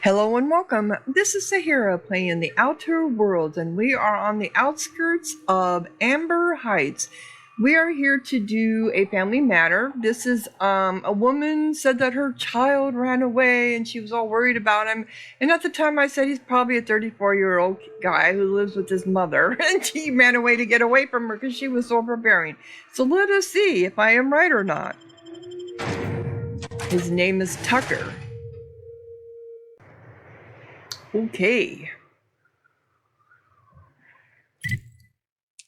Hello and welcome. This is Sahara playing The Outer Worlds, and we are on the outskirts of Amber Heights. We are here to do a family matter. This is a woman said that her child ran away and she was all worried about him. And at the time I said he's probably a 34-year-old guy who lives with his mother, and he ran away to get away from her because she was overbearing. So let us see if I am right or not. His name is Tucker. Okay.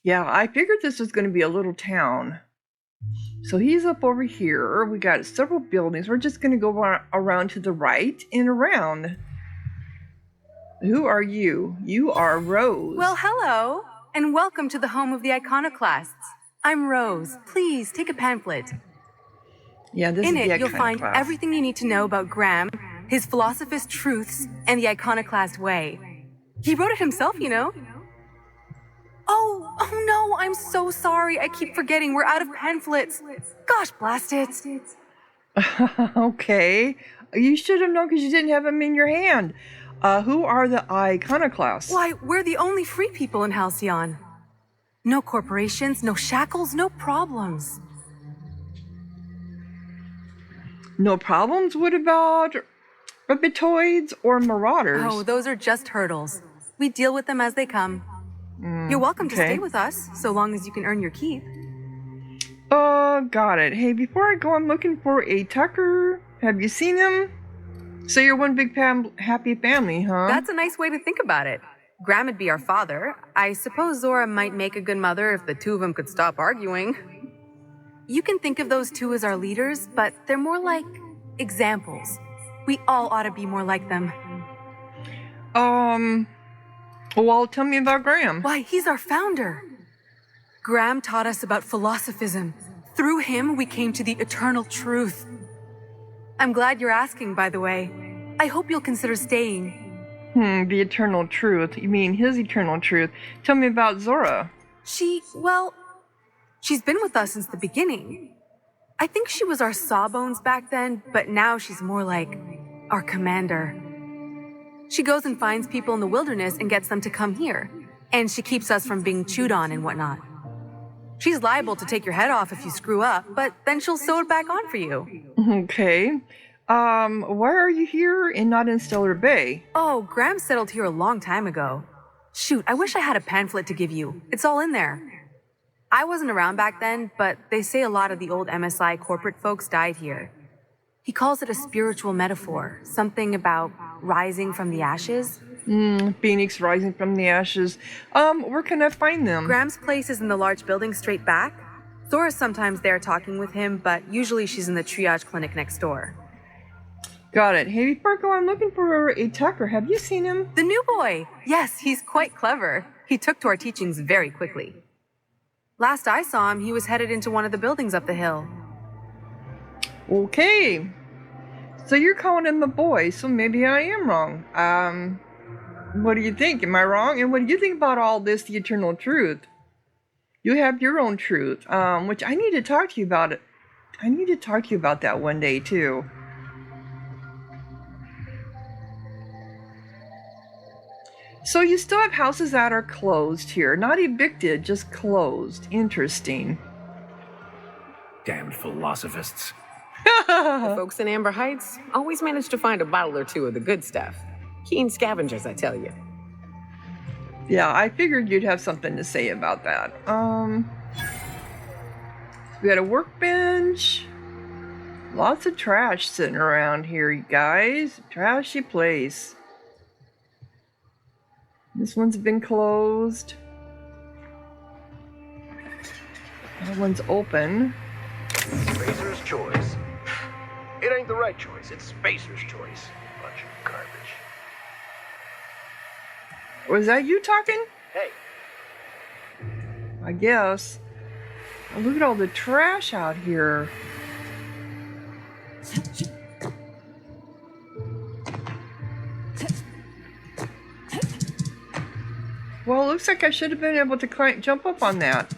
Yeah, I figured this was going to be a little town. So he's up over here. We got several buildings. We're just going to go around to the right and around. Who are you? You are Rose. Well, hello, and welcome to the home of the iconoclasts. I'm Rose. Please take a pamphlet. Yeah, this In is the it, you'll find iconoclast. everything you need to know about Graham, his philosophist truths, and the iconoclast way. He wrote it himself, you know. Oh no, I'm so sorry. I keep forgetting we're out of pamphlets. Gosh, blast it. Okay. You should have known because you didn't have them in your hand. Who are the iconoclasts? Why, we're the only free people in Halcyon. No corporations, no shackles, no problems. No problems? What about reptoids or marauders? Oh, those are just hurdles. We deal with them as they come. You're welcome to stay with us, so long as you can earn your keep. Got it. Hey, before I go, I'm looking for a Tucker. Have you seen him? So you're one big happy family, huh? That's a nice way to think about it. Graham would be our father. I suppose Zora might make a good mother if the two of them could stop arguing. You can think of those two as our leaders, but they're more like examples. We all ought to be more like them. Well, tell me about Graham. Why, he's our founder. Graham taught us about philosophism. Through him, we came to the eternal truth. I'm glad you're asking, by the way. I hope you'll consider staying. The eternal truth. You mean his eternal truth. Tell me about Zora. She's been with us since the beginning. I think she was our sawbones back then, but now she's more like our commander. She goes and finds people in the wilderness and gets them to come here. And she keeps us from being chewed on and whatnot. She's liable to take your head off if you screw up, but then she'll sew it back on for you. Okay. Why are you here and not in Stellar Bay? Oh, Graham settled here a long time ago. Shoot, I wish I had a pamphlet to give you. It's all in there. I wasn't around back then, but they say a lot of the old MSI corporate folks died here. He calls it a spiritual metaphor, something about rising from the ashes. Phoenix rising from the ashes. Where can I find them? Graham's place is in the large building straight back. Zora's sometimes there talking with him, but usually she's in the triage clinic next door. Got it. Hey, before I go, I'm looking for a Tucker. Have you seen him? The new boy! Yes, he's quite clever. He took to our teachings very quickly. Last I saw him, he was headed into one of the buildings up the hill. Okay. So you're calling him a boy, so maybe I am wrong. What do you think? Am I wrong? And what do you think about all this, the eternal truth? You have your own truth, which I need to talk to you about it. I need to talk to you about that one day, too. So you still have houses that are closed here. Not evicted, just closed. Interesting. Damned philosophists. The folks in Amber Heights always manage to find a bottle or two of the good stuff. Keen scavengers, I tell you. Yeah, I figured you'd have something to say about that. We got a workbench. Lots of trash sitting around here, you guys. Trashy place. This one's been closed. That one's open. Spacer's choice. It ain't the right choice, it's Spacer's choice. Bunch of garbage. Was that you talking? Hey, I guess. Oh, look at all the trash out here. Well, it looks like I should have been able to jump up on that.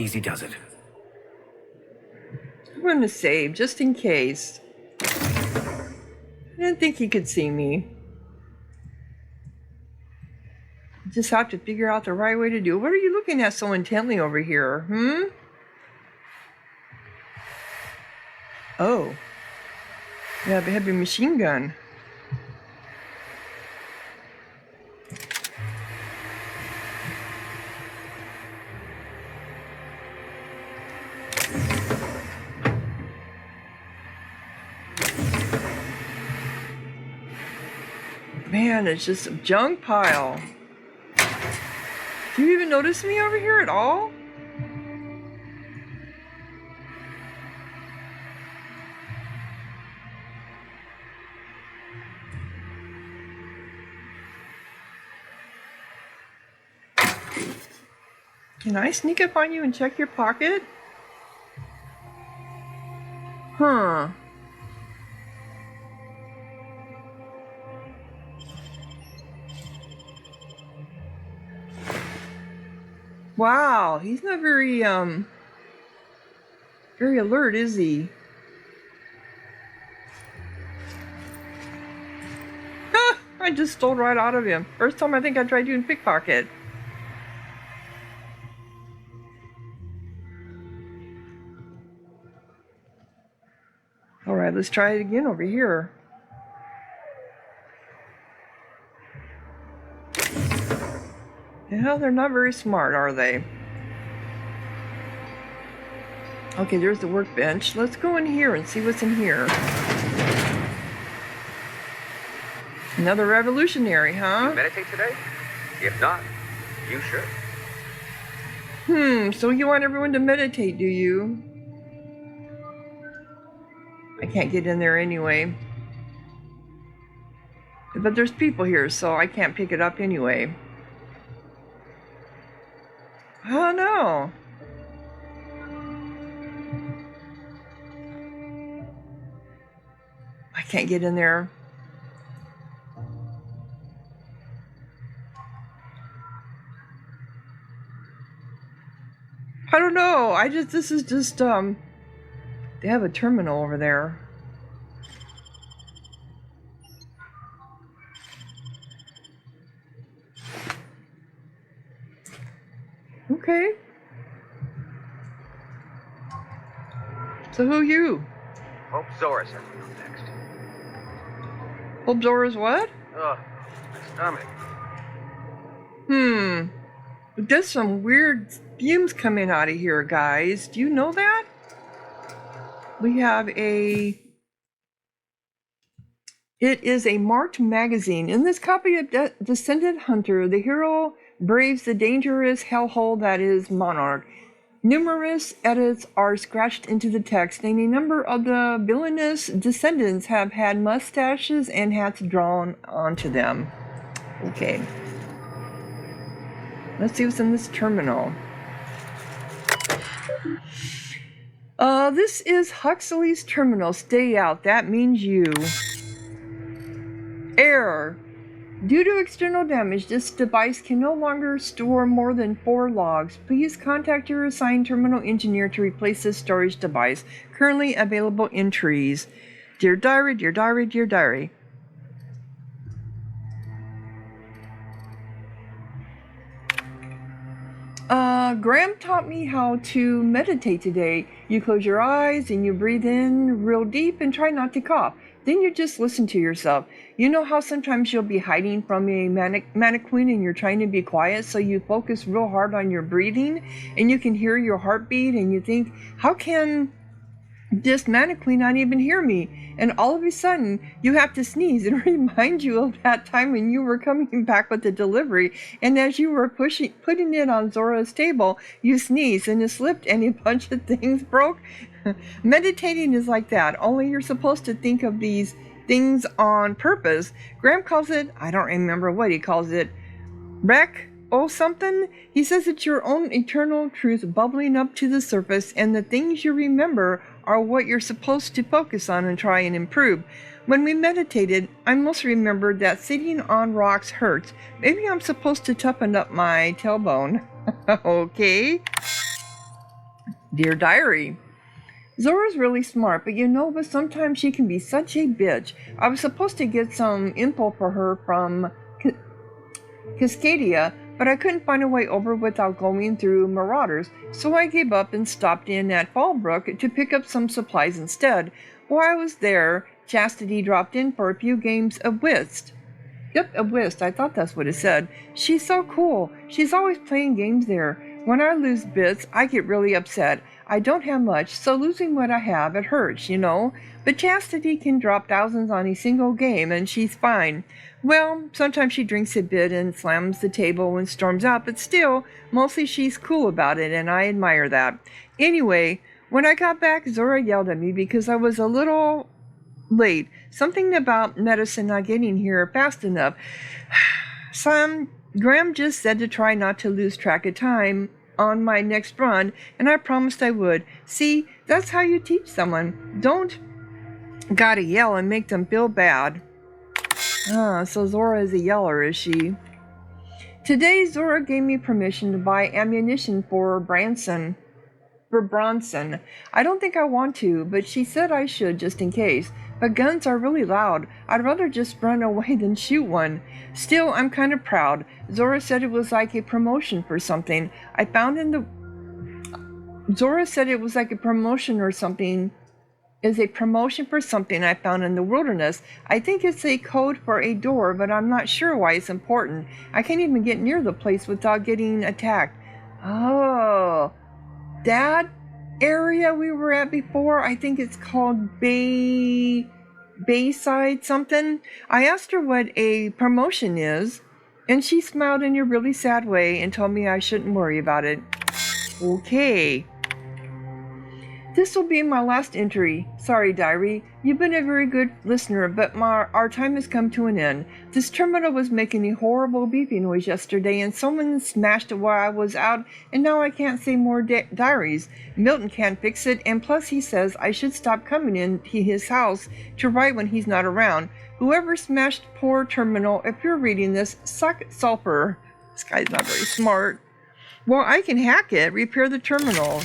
Easy does it. I'm going to save just in case. I didn't think he could see me. Just have to figure out the right way to do it. What are you looking at so intently over here? Oh. You have a heavy machine gun. Man, it's just a junk pile. Do you even notice me over here at all? Can I sneak up on you and check your pocket? Huh. Wow, he's not very alert, is he? Ah, I just stole right out of him. First time I think I tried doing pickpocket. Alright, let's try it again over here. Yeah, they're not very smart, are they? Okay, there's the workbench. Let's go in here and see what's in here. Another revolutionary, huh? You meditate today? If not, you should. So you want everyone to meditate, do you? I can't get in there anyway. But there's people here, so I can't pick it up anyway. Oh no. I can't get in there. I don't know. This is just, they have a terminal over there. Okay. So who you? Hope Zora sends me up next. Hope Zora's what? Ugh, my stomach. There's some weird fumes coming out of here, guys. Do you know that? We have a... It is a marked magazine. In this copy of Descendant Hunter, the hero braves the dangerous hellhole that is Monarch. Numerous edits are scratched into the text, and a number of the villainous descendants have had mustaches and hats drawn onto them. Okay. Let's see what's in this terminal. This is Huxley's terminal. Stay out. That means you. Error. Due to external damage, this device can no longer store more than 4 logs. Please contact your assigned terminal engineer to replace this storage device. Currently available entries. Dear diary, dear diary, dear diary. Graham taught me how to meditate today. You close your eyes and you breathe in real deep and try not to cough. Then you just listen to yourself. You know how sometimes you'll be hiding from a mannequin and you're trying to be quiet, so you focus real hard on your breathing and you can hear your heartbeat and you think, how can this mannequin not even hear me? And all of a sudden you have to sneeze and remind you of that time when you were coming back with the delivery, and as you were putting it on Zora's table, you sneezed and it slipped and a bunch of things broke. Meditating is like that, only you're supposed to think of these things on purpose. Graham calls it, I don't remember what he calls it, something. He says it's your own eternal truth bubbling up to the surface, and the things you remember are what you're supposed to focus on and try and improve. When we meditated, I mostly remembered that sitting on rocks hurts. Maybe I'm supposed to toughen up my tailbone. Okay. Dear Diary, Zora's really smart, but sometimes she can be such a bitch. I was supposed to get some info for her from Cascadia, but I couldn't find a way over without going through Marauders, so I gave up and stopped in at Fallbrook to pick up some supplies instead. While I was there, Chastity dropped in for a few games of whist. Yep, a whist. I thought that's what it said. She's so cool. She's always playing games there. When I lose bits, I get really upset. I don't have much, so losing what I have, it hurts, But Chastity can drop thousands on a single game, and she's fine. Well, sometimes she drinks a bit and slams the table and storms out, but still, mostly she's cool about it, and I admire that. Anyway, when I got back, Zora yelled at me because I was a little late. Something about medicine not getting here fast enough. Graham just said to try not to lose track of time on my next run, and I promised I would. See, that's how you teach someone. Don't gotta yell and make them feel bad. So Zora is a yeller, is she? Today, Zora gave me permission to buy ammunition for Bronson. I don't think I want to, but she said I should just in case. But guns are really loud. I'd rather just run away than shoot one. Still, I'm kind of proud. Zora said it was like a promotion for something. Zora said it was like a promotion or something. Is a promotion for something I found in the wilderness. I think it's a code for a door, but I'm not sure why it's important. I can't even get near the place without getting attacked. Oh, that area we were at before, I think it's called Bayside something. I asked her what a promotion is, and she smiled in a really sad way and told me I shouldn't worry about it. Okay. This will be my last entry. Sorry, Diary. You've been a very good listener, but our time has come to an end. This terminal was making a horrible beeping noise yesterday, and someone smashed it while I was out, and now I can't say more diaries. Milton can't fix it, and plus he says I should stop coming into his house to write when he's not around. Whoever smashed poor terminal, if you're reading this, suck sulfur. This guy's not very smart. Well, I can hack it, repair the terminal.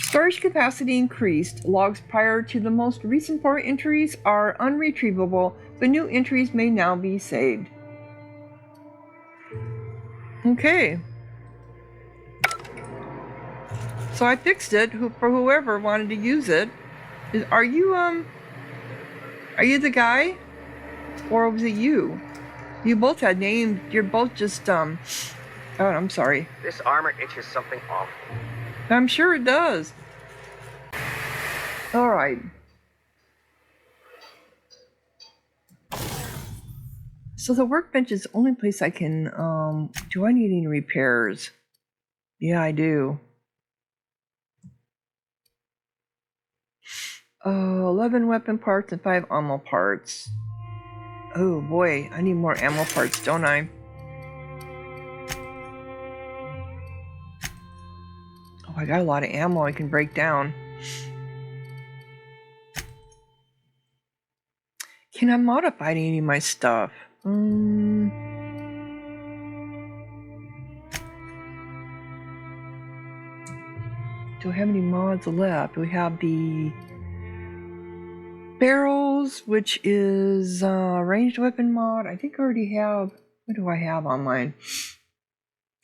Storage capacity increased. Logs prior to the most recent 4 entries are unretrievable, but new entries may now be saved. Okay. So I fixed it for whoever wanted to use it. Are you the guy? Or was it you? You both had names. You're both just, oh, I'm sorry. This armor itches something awful. I'm sure it does. All right. So the workbench is the only place I can, do I need any repairs? Yeah, I do. 11 weapon parts and 5 ammo parts. Oh boy, I need more ammo parts, don't I? Oh, I got a lot of ammo I can break down. Can I modify any of my stuff? Do I have any mods left? We have the barrels, which is ranged weapon mod. I think I already have. What do I have on mine?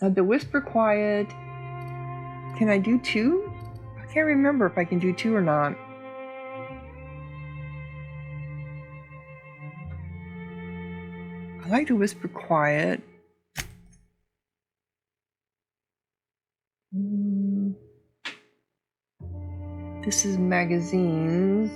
The Whisper Quiet. Can I do 2? I can't remember if I can do 2 or not. I like to Whisper Quiet. This is magazines.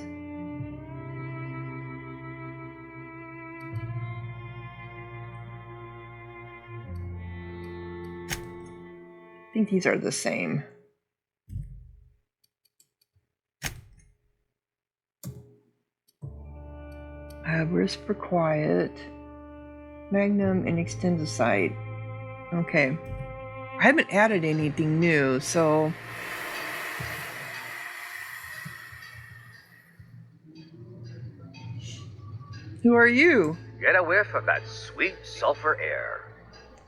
I think these are the same. I have Whisper Quiet, Magnum, and Extendicite. Okay. I haven't added anything new, so... Who are you? Get a whiff of that sweet sulfur air.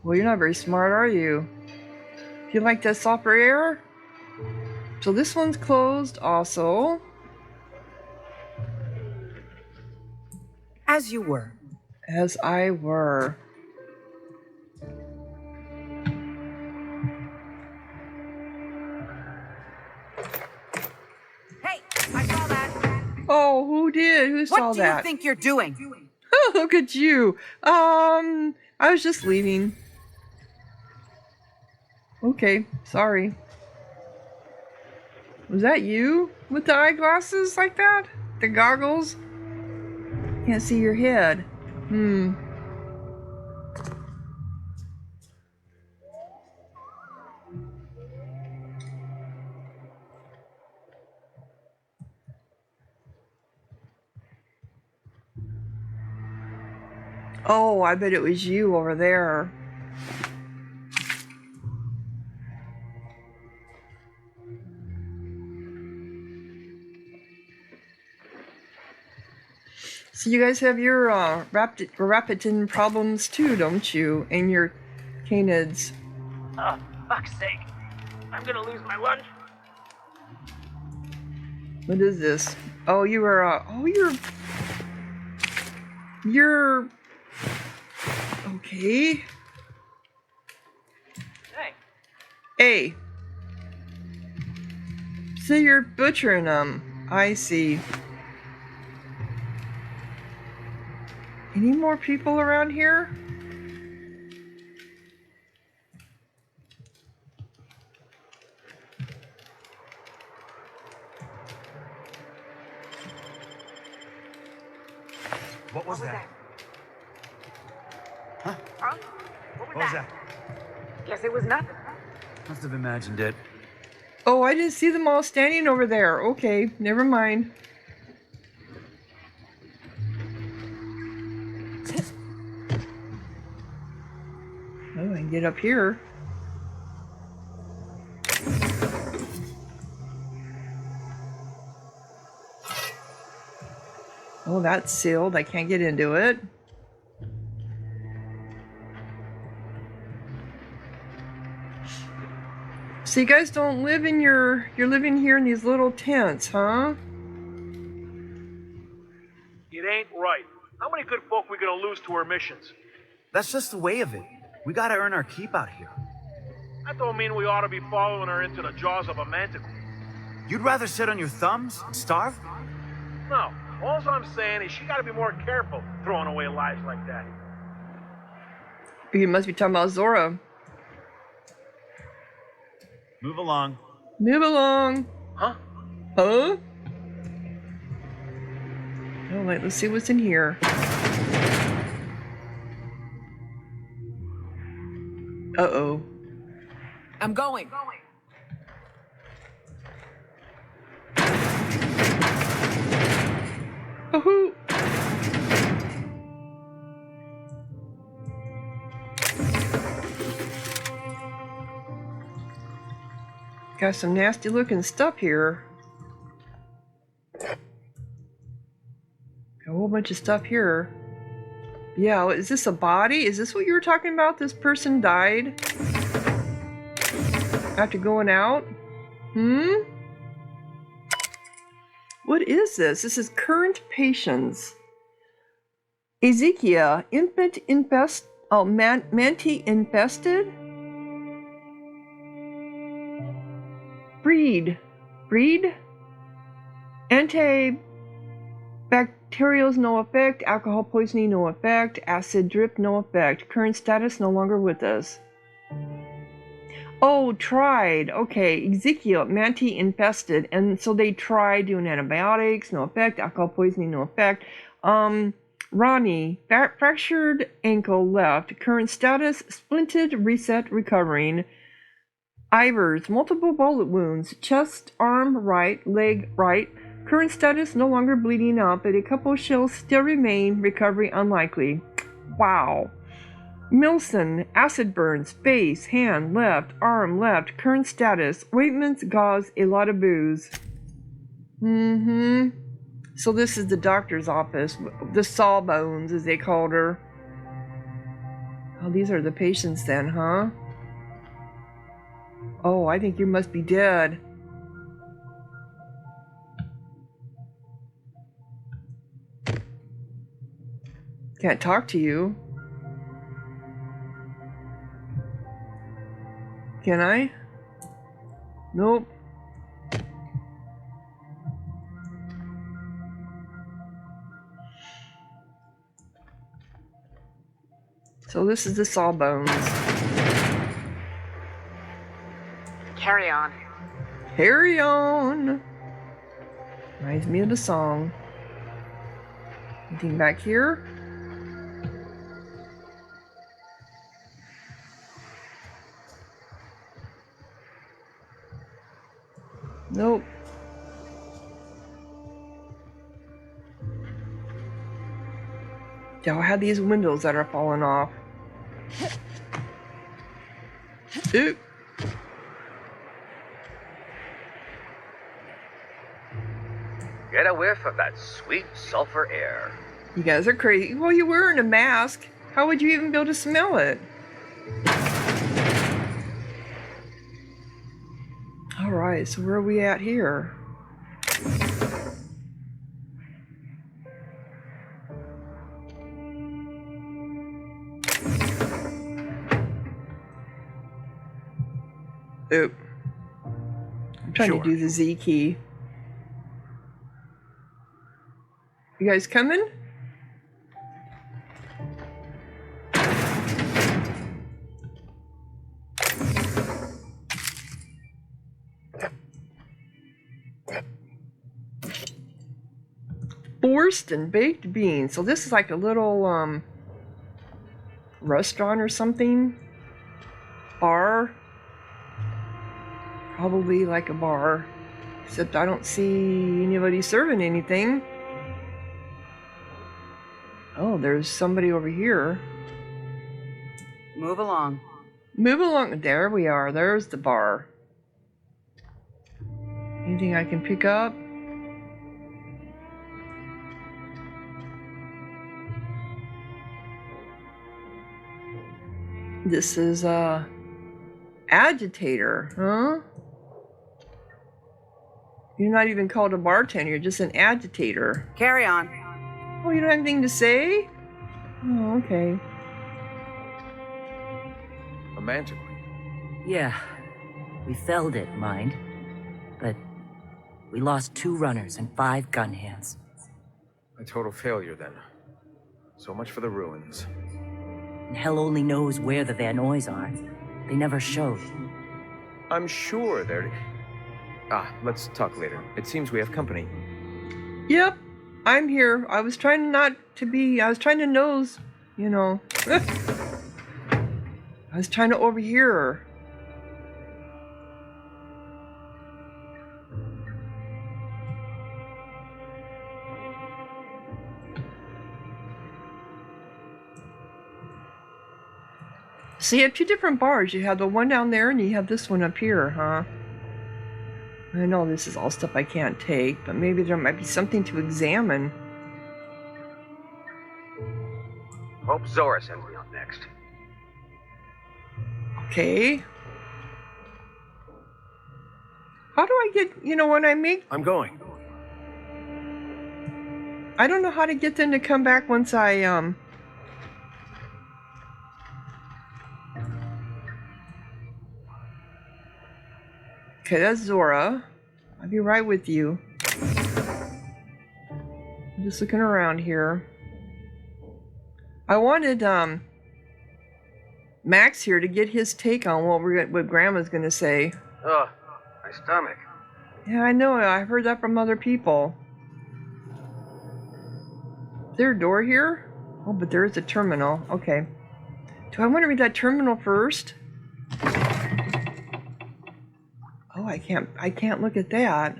Well, you're not very smart, are you? Do you like that sulfur air? So this one's closed also. As you were. As I were. Hey, I saw that. Oh, who did? Who saw What do that? you think you're doing? Look at you. I was just leaving. Okay, sorry. Was that you with the eyeglasses like that? The goggles? Can't see your head. Oh, I bet it was you over there. So you guys have your Rapitin problems too, don't you? And your canids. Oh, fuck's sake. I'm gonna lose my lunch. What is this? Oh, you were, you're... Okay. Hey. Hey. So you're butchering them. I see. Any more people around here? What was that? Huh? What was that? Guess it was nothing. Must have imagined it. Oh, I didn't see them all standing over there. Okay, never mind. Oh, I can get up here. Oh, that's sealed. I can't get into it. So you guys don't live in you're living here in these little tents, huh? It ain't right. How many good folk we gonna lose to our missions? That's just the way of it. We gotta earn our keep out here. That don't mean we ought to be following her into the jaws of a manticore. You'd rather sit on your thumbs and starve? No, all I'm saying is she gotta be more careful throwing away lives like that. You must be talking about Zora. Move along. Move along. Huh? Huh? Oh, wait, let's see what's in here. Uh-oh. I'm going. Woohoo! Got some nasty looking stuff here. Got a whole bunch of stuff here. Yeah, is this a body? Is this what you were talking about? This person died after going out? What is this? This is current patients. Ezekiel, infant manti infested? Breed. Antibacterials no effect. Alcohol poisoning no effect. Acid drip no effect. Current status no longer with us. Oh, tried. Okay, Ezekiel, manti infested, and so they tried doing antibiotics, no effect. Alcohol poisoning, no effect. Ronnie, fractured ankle left. Current status, splinted, reset, recovering. Ivers, multiple bullet wounds. Chest, arm right, leg right. Current status, no longer bleeding out, but a couple shells still remain. Recovery unlikely. Wow. Milson, acid burns, face, hand, left, arm, left, current status, ointments, gauze, a lot of booze. So this is the doctor's office, the sawbones as they called her. Oh, these are the patients then, huh? Oh, I think you must be dead. Can't talk to you. Can I? Nope. So this is the Sawbones. Carry on. Carry on. Reminds me of the song. Anything back here? Nope. Y'all have these windows that are falling off. Oop. Get a whiff of that sweet sulfur air. You guys are crazy. Well, you're wearing a mask. How would you even be able to smell it? Alright, so where are we at here? Oop. I'm trying to do the Z key. You guys coming? Forced and baked beans. So this is like a little restaurant or something. Bar. Probably like a bar. Except I don't see anybody serving anything. Oh, there's somebody over here. Move along. Move along. There we are. There's the bar. Anything I can pick up? This is agitator, huh? You're not even called a bartender, you're just an agitator. Carry on. Oh, you don't have anything to say? Oh, okay. A manta queen. Yeah, we felled it, mind. But we lost 2 runners and 5 gun hands. A total failure, then. So much for the ruins. And hell only knows where the Van Oys are. They never showed. I'm sure they're... let's talk later. It seems we have company. Yep, I'm here. I was trying to nose, you know. I was trying to overhear her. So you have 2 different bars. You have the one down there and you have this one up here, huh? I know this is all stuff I can't take, but maybe there might be something to examine. Hope Zora sends me on next. Okay. How do I get, when I make... I'm going. I don't know how to get them to come back once I, Okay, that's Zora. I'll be right with you. I'm just looking around here. I wanted Max here to get his take on what Grandma's gonna say. Ugh, my stomach. Yeah, I know. I've heard that from other people. Is there a door here? Oh, but there is a terminal. Okay. Do I want to read that terminal first? Oh, I can't look at that.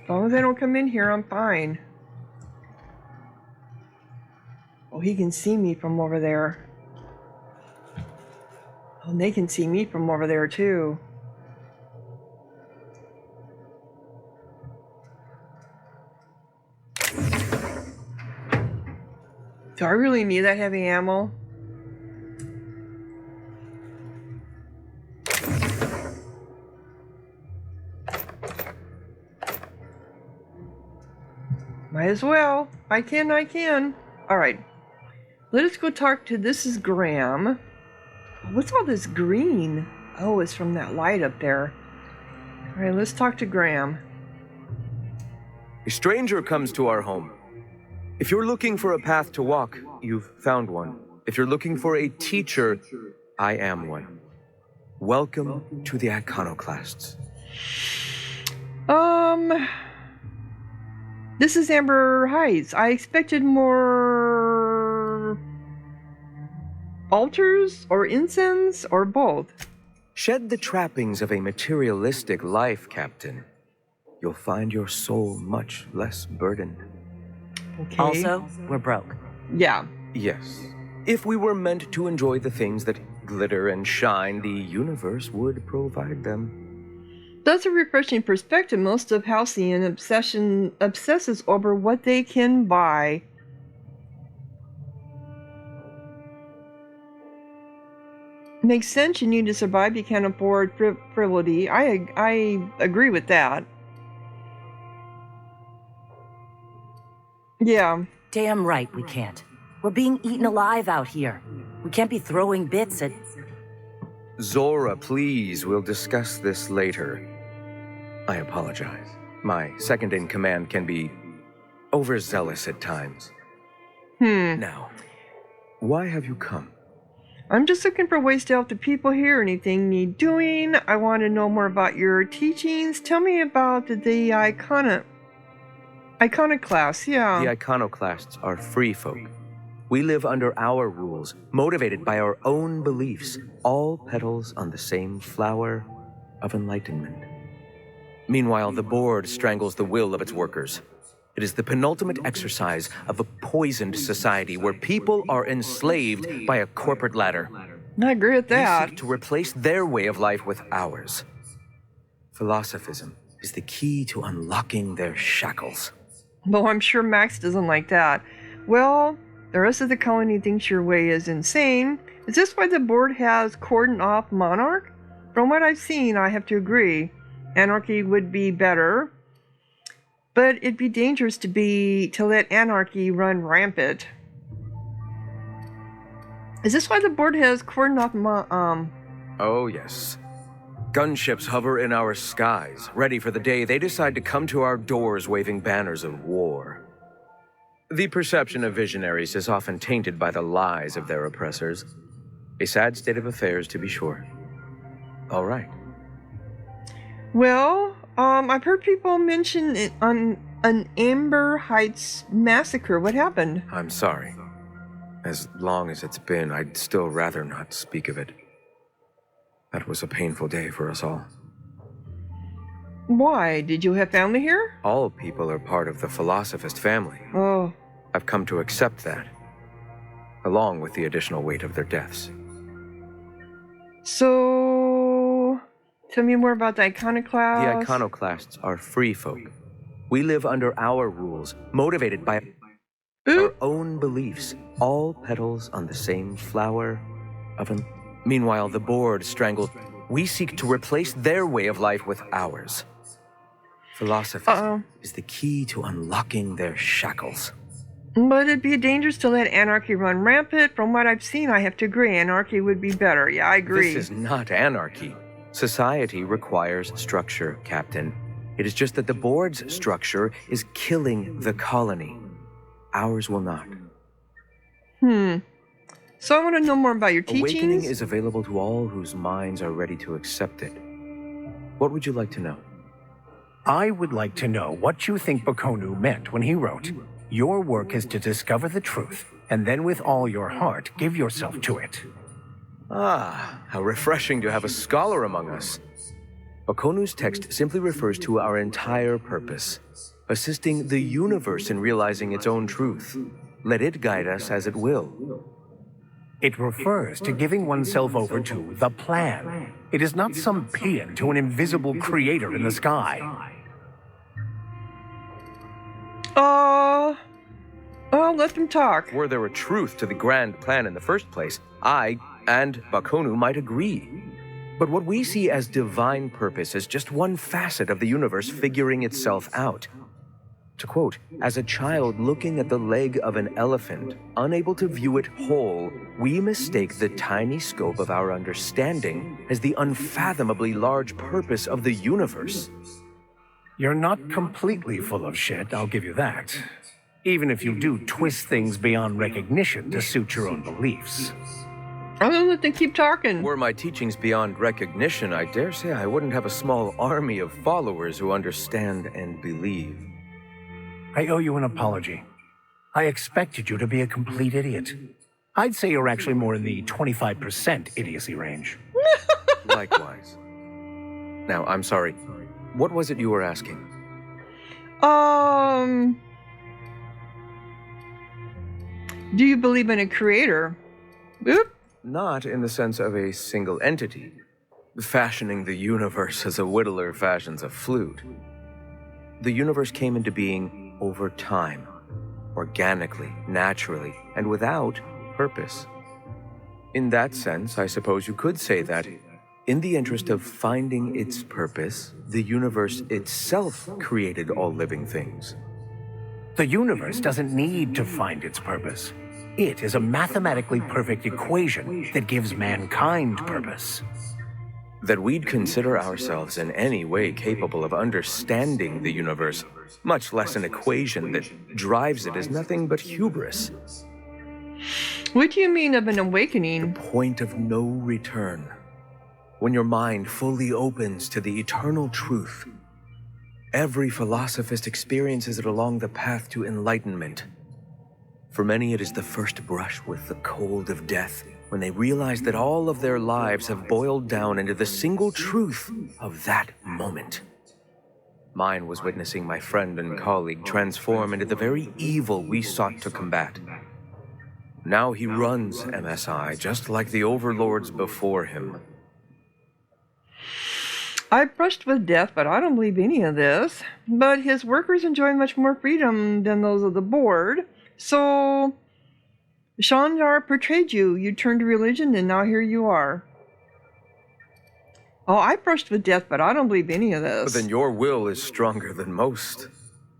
As long as they don't come in here, I'm fine. Oh, he can see me from over there. Oh, and they can see me from over there, too. Do I really need that heavy ammo? Might as well. I can. Alright. Let us go talk to, this is Graham. What's all this green? Oh, it's from that light up there. Alright, let's talk to Graham. A stranger comes to our home. If you're looking for a path to walk, you've found one. If you're looking for a teacher, I am one. Welcome to the Iconoclasts. This is Amber Heights. I expected more altars or incense or both. Shed the trappings of a materialistic life, Captain. You'll find your soul much less burdened. Okay. Also, we're broke. Yeah. Yes. If we were meant to enjoy the things that glitter and shine, the universe would provide them. That's a refreshing perspective. Most of Halcyon obsesses over what they can buy. Makes sense. You need to survive. You can't afford frivolity. I agree with that. Yeah. Damn right we can't. We're being eaten alive out here. We can't be throwing bits at... Zora, please, we'll discuss this later. I apologize. My second-in-command can be overzealous at times. Now, why have you come? I'm just looking for ways to help the people here. Anything need doing? I want to know more about your teachings. Tell me about the iconoclasts, yeah. The Iconoclasts are free folk. We live under our rules, motivated by our own beliefs, all petals on the same flower of enlightenment. Meanwhile, the board strangles the will of its workers. It is the penultimate exercise of a poisoned society where people are enslaved by a corporate ladder. I agree with We that. seek to replace their way of life with ours. Philosophism is the key to unlocking their shackles. Well, I'm sure Max doesn't like that. Well, the rest of the colony thinks your way is insane. Is this why the board has cordoned off Monarch? From what I've seen, I have to agree. Anarchy would be better, but it'd be dangerous to let anarchy run rampant. Is this why the board has cordoned off Oh, yes. Gunships hover in our skies, ready for the day they decide to come to our doors waving banners of war. The perception of visionaries is often tainted by the lies of their oppressors. A sad state of affairs, to be sure. All right. Well, I've heard people mention it on an Amber Heights massacre. What happened? I'm sorry. As long as it's been, I'd still rather not speak of it. That was a painful day for us all. Why? Did you have family here? All people are part of the Philosophist family. Oh. I've come to accept that, along with the additional weight of their deaths. So, tell me more about the iconoclasts. The Iconoclasts are free folk. We live under our rules, motivated by our own beliefs, all petals on the same flower of an... Meanwhile, the board strangled... We seek to replace their way of life with ours. Philosophism is the key to unlocking their shackles. But it'd be dangerous to let anarchy run rampant. From what I've seen, I have to agree. Anarchy would be better. Yeah, I agree. This is not anarchy. Society requires structure, Captain. It is just that the board's structure is killing the colony. Ours will not. So I want to know more about your teachings. Awakening is available to all whose minds are ready to accept it. What would you like to know? I would like to know what you think Bakonu meant when he wrote, "Your work is to discover the truth, and then with all your heart give yourself to it." Ah, how refreshing to have a scholar among us. Bakonu's text simply refers to our entire purpose, assisting the universe in realizing its own truth. Let it guide us as it will. It refers to giving oneself over to the plan. It is not some paean to an invisible creator in the sky. Oh, let them talk. Were there a truth to the grand plan in the first place, I and Bakonu might agree. But what we see as divine purpose is just one facet of the universe figuring itself out. To quote, as a child looking at the leg of an elephant, unable to view it whole, we mistake the tiny scope of our understanding as the unfathomably large purpose of the universe. You're not completely full of shit, I'll give you that. Even if you do twist things beyond recognition to suit your own beliefs. I'm gonna let them keep talking. Were my teachings beyond recognition, I dare say I wouldn't have a small army of followers who understand and believe. I owe you an apology. I expected you to be a complete idiot. I'd say you're actually more in the 25% idiocy range. Likewise. Now, I'm sorry. What was it you were asking? Do you believe in a creator? Oop. Not in the sense of a single entity, fashioning the universe as a whittler fashions a flute. The universe came into being over time, organically, naturally, and without purpose. In that sense, I suppose you could say that, in the interest of finding its purpose, the universe itself created all living things. The universe doesn't need to find its purpose. It is a mathematically perfect equation that gives mankind purpose. That we'd consider ourselves in any way capable of understanding the universe, much less an equation that drives it, is nothing but hubris. What do you mean of an awakening? The point of no return. When your mind fully opens to the eternal truth. Every philosophist experiences it along the path to enlightenment. For many, it is the first brush with the cold of death, when they realize that all of their lives have boiled down into the single truth of that moment. Mine was witnessing my friend and colleague transform into the very evil we sought to combat. Now he runs MSI just like the overlords before him. I brushed with death, but I don't believe any of this. But his workers enjoy much more freedom than those of the board. So, Shandar portrayed you. You turned to religion, and now here you are. Oh, I brushed with death, but I don't believe any of this. But then your will is stronger than most.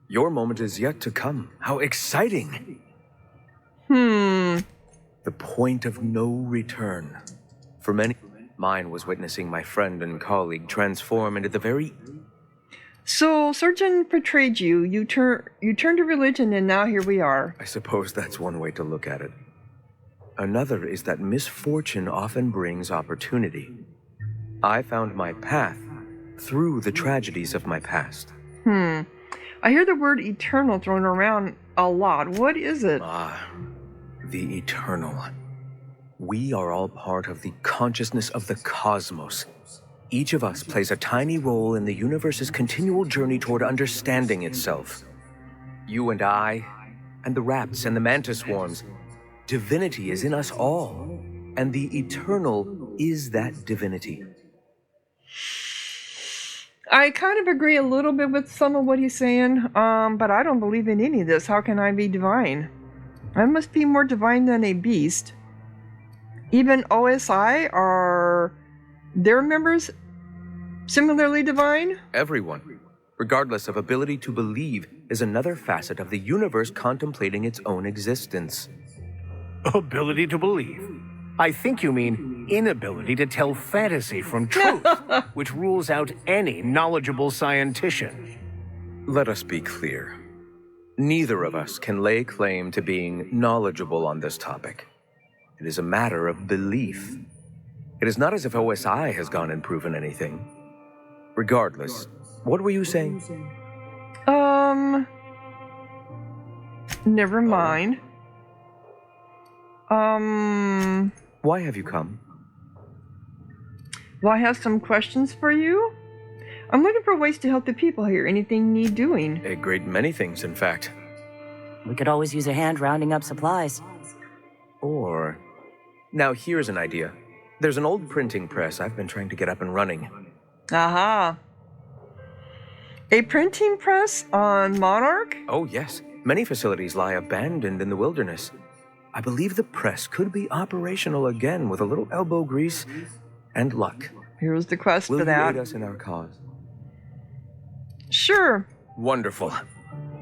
Your moment is yet to come. How exciting! The point of no return. For many, mine was witnessing my friend and colleague transform into the very... So, Surgeon portrayed you. You turned to religion, and now here we are. I suppose that's one way to look at it. Another is that misfortune often brings opportunity. I found my path through the tragedies of my past. I hear the word eternal thrown around a lot. What is it? The eternal. We are all part of the consciousness of the cosmos. Each of us plays a tiny role in the universe's continual journey toward understanding itself. You and I, and the rats and the mantis swarms. Divinity is in us all, and the eternal is that divinity. I kind of agree a little bit with some of what he's saying, but I don't believe in any of this. How can I be divine? I must be more divine than a beast. Even OSI, are their members similarly divine? Everyone, regardless of ability to believe, is another facet of the universe contemplating its own existence. Ability to believe? I think you mean inability to tell fantasy from truth, which rules out any knowledgeable scientician. Let us be clear. Neither of us can lay claim to being knowledgeable on this topic. It is a matter of belief. It is not as if OSI has gone and proven anything. Regardless, what were you saying? Never mind. Why have you come? Well, I have some questions for you. I'm looking for ways to help the people here. Anything need doing? A great many things, in fact. We could always use a hand rounding up supplies. Or... Now, here's an idea. There's an old printing press I've been trying to get up and running. Aha. A printing press on Monarch? Oh, yes. Many facilities lie abandoned in the wilderness. I believe the press could be operational again with a little elbow grease and luck. Here's the quest Will for you that. aid us in our cause? Sure. Wonderful.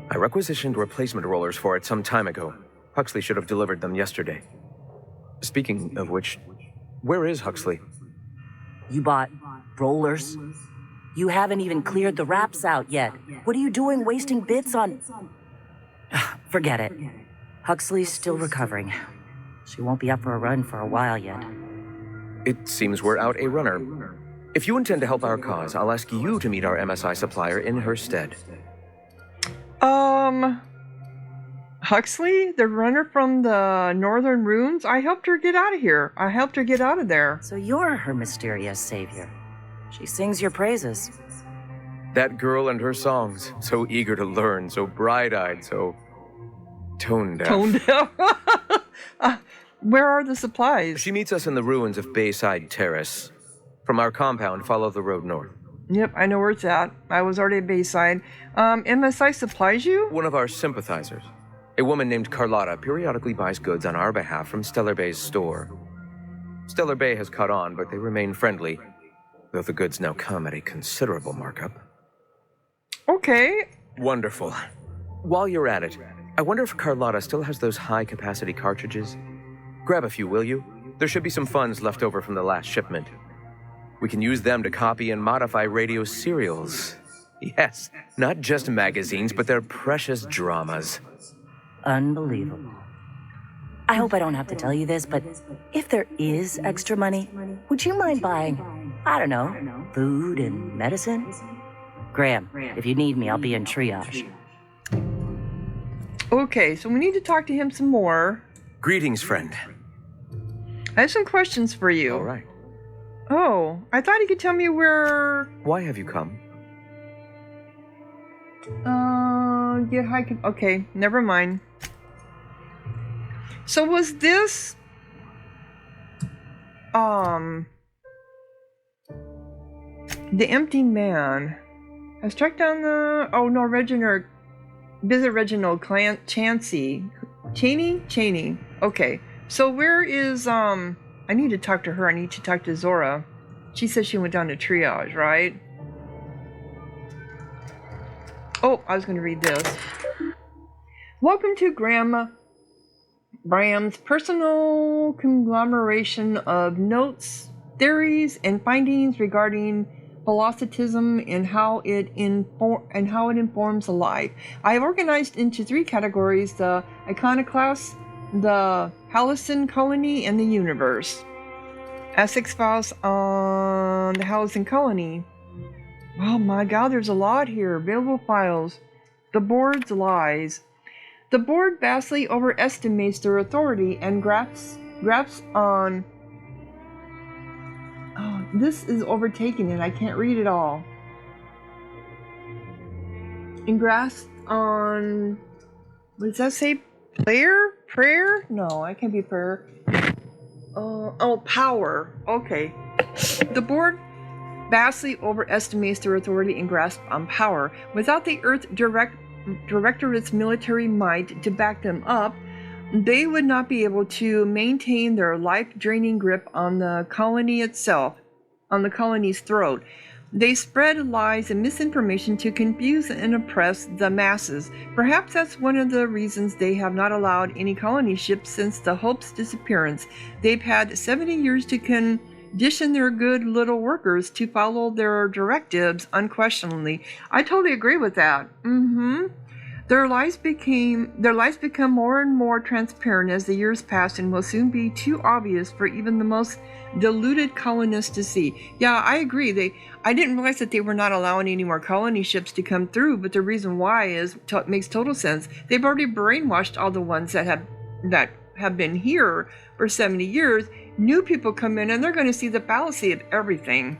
I requisitioned replacement rollers for it some time ago. Huxley should have delivered them yesterday. Speaking of which, where is Huxley? You bought rollers? You haven't even cleared the wraps out yet. What are you doing wasting bits on... Forget it. Huxley's still recovering. She won't be up for a run for a while yet. It seems we're out a runner. If you intend to help our cause, I'll ask you to meet our MSI supplier in her stead. Huxley, the runner from the Northern Ruins, I helped her get out of here. I helped her get out of there. So you're her mysterious savior. She sings your praises. That girl and her songs, so eager to learn, so bright-eyed, so tone-deaf. Tone-deaf. Where are the supplies? She meets us in the ruins of Bayside Terrace. From our compound, follow the road north. Yep, I know where it's at. I was already at Bayside. MSI supplies you? One of our sympathizers. A woman named Carlotta periodically buys goods on our behalf from Stellar Bay's store. Stellar Bay has caught on, but they remain friendly, though the goods now come at a considerable markup. Okay. Wonderful. While you're at it, I wonder if Carlotta still has those high-capacity cartridges? Grab a few, will you? There should be some funds left over from the last shipment. We can use them to copy and modify radio serials. Yes, not just magazines, but their precious dramas. Unbelievable. I hope I don't have to tell you this, but if there is extra money, would you mind buying, I don't know, food and medicine? Graham, if you need me, I'll be in triage. Okay, so we need to talk to him some more. Greetings, friend. I have some questions for you. All right. Oh, I thought you could tell me where... Why have you come? Get high... Okay, never mind. So was this... The empty man has tracked down the... Oh, no, Reginald... Visit Reginald Chancy. Cheney? Okay. So where is, I need to talk to her. I need to talk to Zora. She said she went down to triage, right? Oh, I was going to read this. Welcome to Graham's personal conglomeration of notes, theories, and findings regarding philosophism and how it informs a life. I have organized into 3 categories: the iconoclast, the Halcyon colony, and the universe. Essex files on the Halcyon colony. Oh my god, there's a lot here. Available files. The board's lies. The board vastly overestimates their authority and grasps on... Oh, this is overtaking it. I can't read it all. And grasps on... What does that say? Prayer? No, I can't be prayer. Power. Okay. The board vastly overestimates their authority and grasp on power. Without the Earth Directorate's military might to back them up, they would not be able to maintain their life-draining grip on the colony itself, on the colony's throat. They spread lies and misinformation to confuse and oppress the masses. Perhaps that's one of the reasons they have not allowed any colony ships since the Hope's disappearance. They've had 70 years to condition their good little workers to follow their directives unquestioningly. I totally agree with that. Their lies become more and more transparent as the years pass and will soon be too obvious for even the most deluded colonists to see. Yeah, I agree. I didn't realize that they were not allowing any more colony ships to come through, but the reason why makes total sense. They've already brainwashed all the ones that have been here for 70 years. New people come in and they're going to see the fallacy of everything.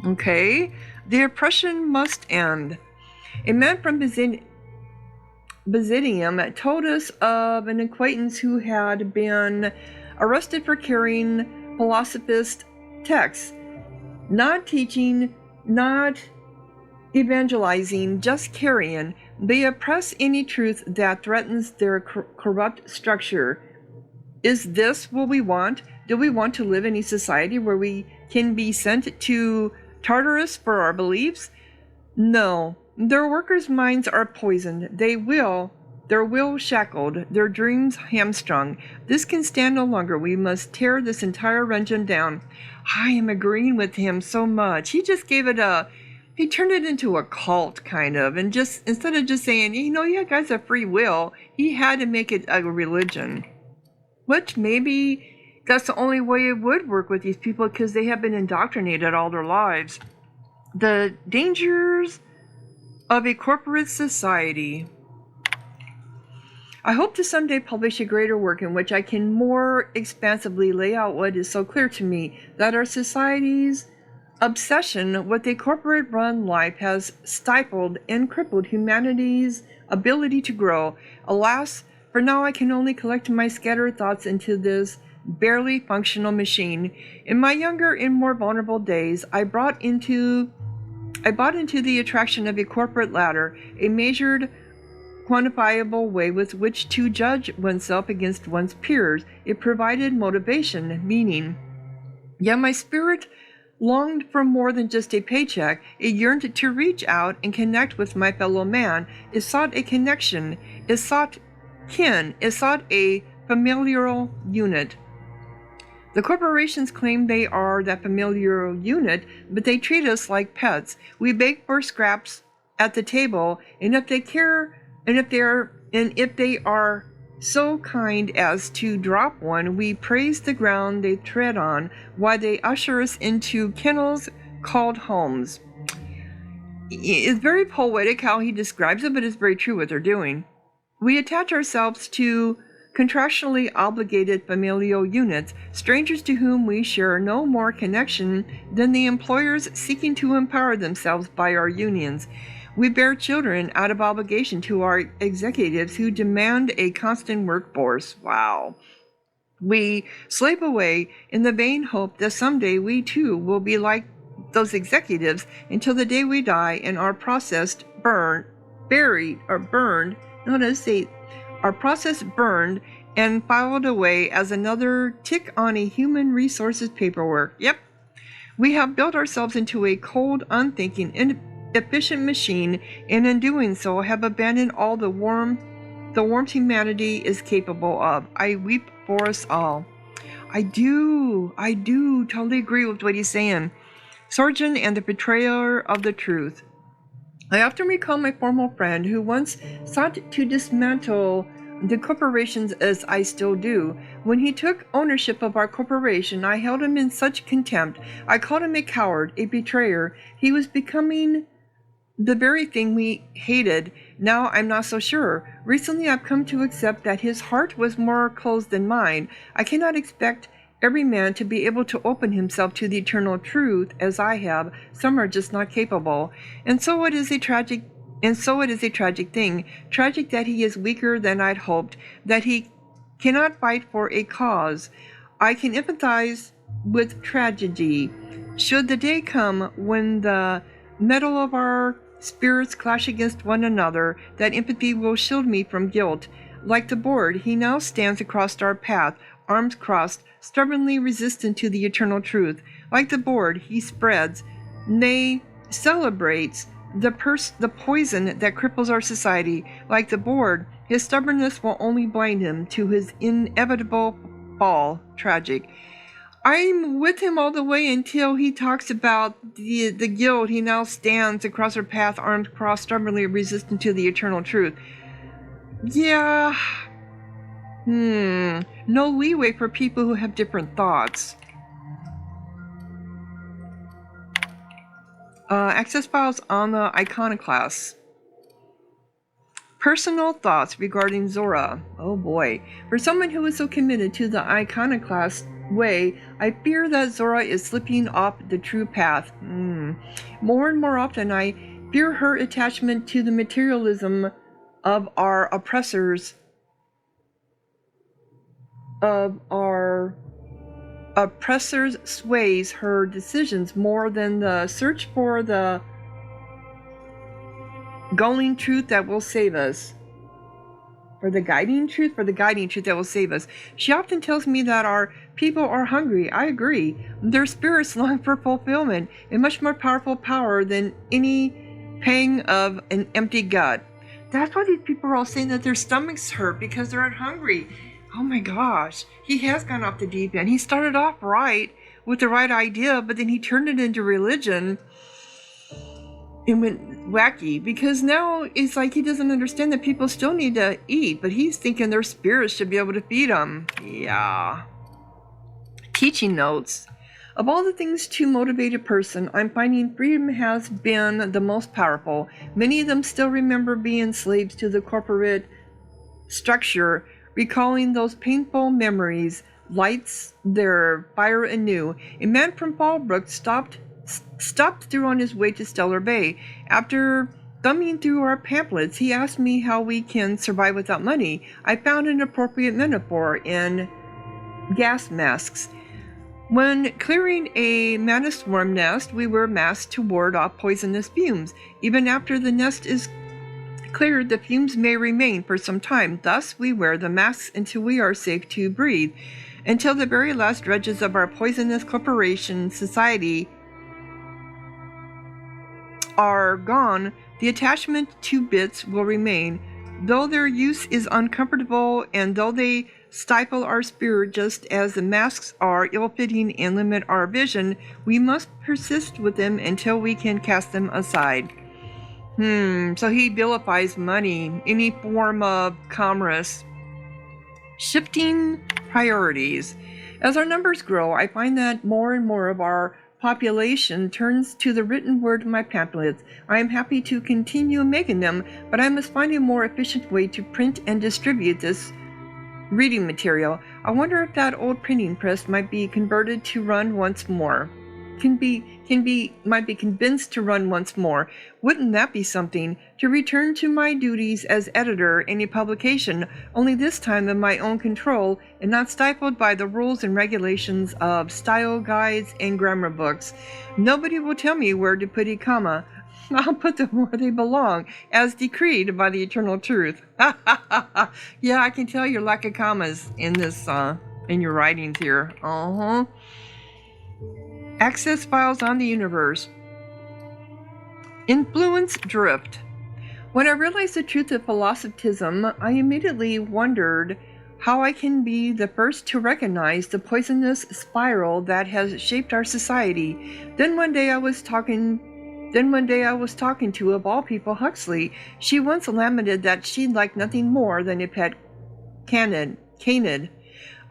Okay, the oppression must end. A man from Obsidian told us of an acquaintance who had been arrested for carrying philosophist texts, not teaching, not evangelizing, just carrying. They oppress any truth that threatens their corrupt structure. Is this what we want? Do we want to live in a society where we can be sent to Tartarus for our beliefs? No. Their workers' minds are poisoned. Their will shackled, their dreams hamstrung. This can stand no longer. We must tear this entire region down. I am agreeing with him so much. He just gave it he turned it into a cult, kind of, and just, instead of just saying, you guys have free will, he had to make it a religion. Which maybe that's the only way it would work with these people, because they have been indoctrinated all their lives. The dangers of a corporate society. I hope to someday publish a greater work in which I can more expansively lay out what is so clear to me, that our society's obsession with a corporate-run life has stifled and crippled humanity's ability to grow. Alas, for now I can only collect my scattered thoughts into this barely functional machine. In my younger and more vulnerable days, I bought into the attraction of a corporate ladder, a measured, quantifiable way with which to judge oneself against one's peers. It provided motivation, meaning. Yet my spirit longed for more than just a paycheck. It yearned to reach out and connect with my fellow man. It sought a connection. It sought kin. It sought a familial unit. The corporations claim they are that familial unit, but they treat us like pets. We beg for scraps at the table, and if they are so kind as to drop one, we praise the ground they tread on, while they usher us into kennels called homes. It's very poetic how he describes it, but it's very true what they're doing. We attach ourselves to contractually obligated familial units, strangers to whom we share no more connection than the employers seeking to empower themselves by our unions. We bear children out of obligation to our executives who demand a constant workforce. Wow. We slave away in the vain hope that someday we too will be like those executives until the day we die and are processed, burned and filed away as another tick on a human resources paperwork. Yep. We have built ourselves into a cold, unthinking, inefficient machine, and in doing so have abandoned all the warmth humanity is capable of. I weep for us all. I do totally agree with what he's saying. Surgeon and the betrayer of the truth. I often recall my former friend who once sought to dismantle the corporations, as I still do. When he took ownership of our corporation, I held him in such contempt. I called him a coward, a betrayer. He was becoming the very thing we hated. Now I'm not so sure. Recently I've come to accept that his heart was more closed than mine. I cannot expect every man to be able to open himself to the eternal truth as I have. Some are just not capable. And so it is a tragic thing. Tragic that he is weaker than I'd hoped, that he cannot fight for a cause. I can empathize with tragedy. Should the day come when the metal of our spirits clash against one another, that empathy will shield me from guilt. Like the board, he now stands across our path, arms crossed, stubbornly resistant to the eternal truth. Like the board, he spreads, nay, celebrates the poison that cripples our society. Like the board, his stubbornness will only blind him to his inevitable fall. Tragic. I'm with him all the way until he talks about the guilt. He now stands across our path, arms crossed, stubbornly resistant to the eternal truth. Yeah. No leeway for people who have different thoughts. Access files on the iconoclast. Personal thoughts regarding Zora. Oh boy. For someone who is so committed to the iconoclast way, I fear that Zora is slipping off the true path. More and more often, I fear her attachment to the materialism of our oppressors, sways her decisions more than the search for the guiding truth that will save us. For the guiding truth that will save us. She often tells me that our people are hungry. I agree. Their spirits long for fulfillment, a much more powerful power than any pang of an empty gut. That's why these people are all saying that their stomachs hurt because they're hungry. Oh my gosh. He has gone off the deep end. He started off right with the right idea, but then he turned it into religion and went wacky, because now it's like he doesn't understand that people still need to eat, but he's thinking their spirits should be able to feed them. Yeah. Teaching notes. Of all the things to motivate a person, I'm finding freedom has been the most powerful. Many of them still remember being slaves to the corporate structure, recalling those painful memories lights their fire anew. A man from Fallbrook stopped through on his way to Stellar Bay. After thumbing through our pamphlets, he asked me how we can survive without money. I found an appropriate metaphor in gas masks. When clearing a mantis worm nest, we wear masks to ward off poisonous fumes. Even after the nest is cleared, the fumes may remain for some time. Thus, we wear the masks until we are safe to breathe. Until the very last dregs of our poisonous corporation society are gone, the attachment to bits will remain. Though their use is uncomfortable and though they stifle our spirit just as the masks are ill-fitting and limit our vision, we must persist with them until we can cast them aside. So he vilifies money, any form of commerce. Shifting priorities. As our numbers grow, I find that more and more of our population turns to the written word in my pamphlets. I am happy to continue making them, but I must find a more efficient way to print and distribute this reading material. I wonder if that old printing press might be converted to run once more. Might be convinced to run once more. Wouldn't that be something? To return to my duties as editor in a publication, only this time in my own control and not stifled by the rules and regulations of style guides and grammar books. Nobody will tell me where to put a comma. I'll put them where they belong, as decreed by the eternal truth. Yeah, I can tell your lack of commas in this, in your writings here. Access files on the universe. Influence drift. When I realized the truth of philosophism, I immediately wondered how I can be the first to recognize the poisonous spiral that has shaped our society. Then one day I was talking to, of all people, Huxley. She once lamented that she'd like nothing more than a pet canid.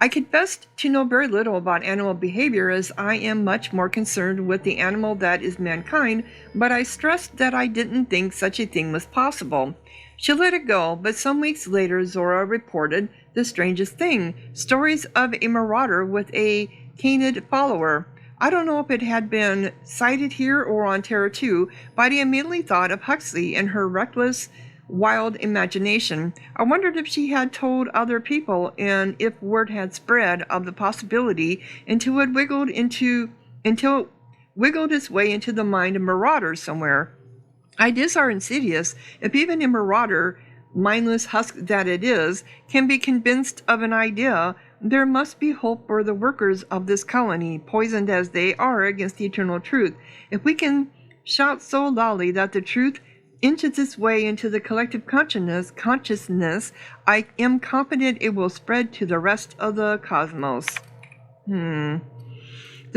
I confessed to know very little about animal behavior, as I am much more concerned with the animal that is mankind, but I stressed that I didn't think such a thing was possible. She let it go, but some weeks later Zora reported the strangest thing, stories of a marauder with a canid follower. I don't know if it had been cited here or on Terra 2, but I immediately thought of Huxley and her reckless, wild imagination. I wondered if she had told other people and if word had spread of the possibility until it wiggled its way into the mind of marauders somewhere. Ideas are insidious. If even a marauder, mindless husk that it is, can be convinced of an idea, there must be hope for the workers of this colony, poisoned as they are against the eternal truth. If we can shout so loudly that the truth inches its way into the collective consciousness, I am confident it will spread to the rest of the cosmos. The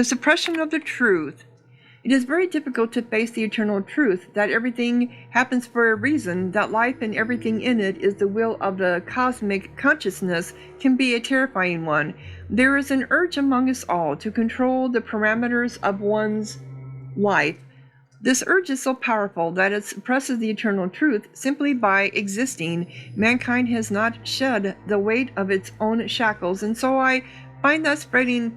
suppression of the truth. It is very difficult to face the eternal truth, that everything happens for a reason, that life and everything in it is the will of the cosmic consciousness, can be a terrifying one. There is an urge among us all to control the parameters of one's life. This urge is so powerful that it suppresses the eternal truth simply by existing. Mankind has not shed the weight of its own shackles, and so I find that spreading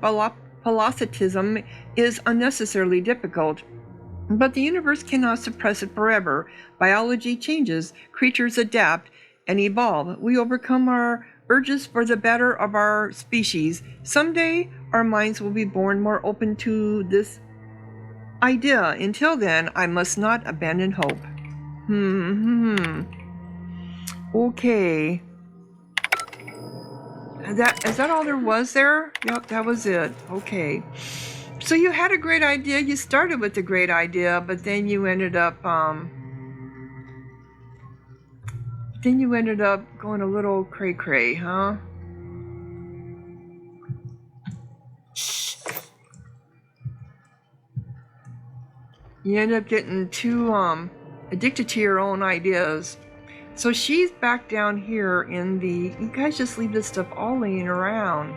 philosophism is unnecessarily difficult. But the universe cannot suppress it forever. Biology changes, creatures adapt and evolve. We overcome our urges for the better of our species. Someday our minds will be born more open to this idea. Until then, I must not abandon hope. Okay. Is that all there was there? Yep, that was it. Okay. So you had a great idea. You started with a great idea, but then you ended up going a little cray-cray, huh? Shh. You end up getting too addicted to your own ideas. So she's back down here in the... You guys just leave this stuff all laying around.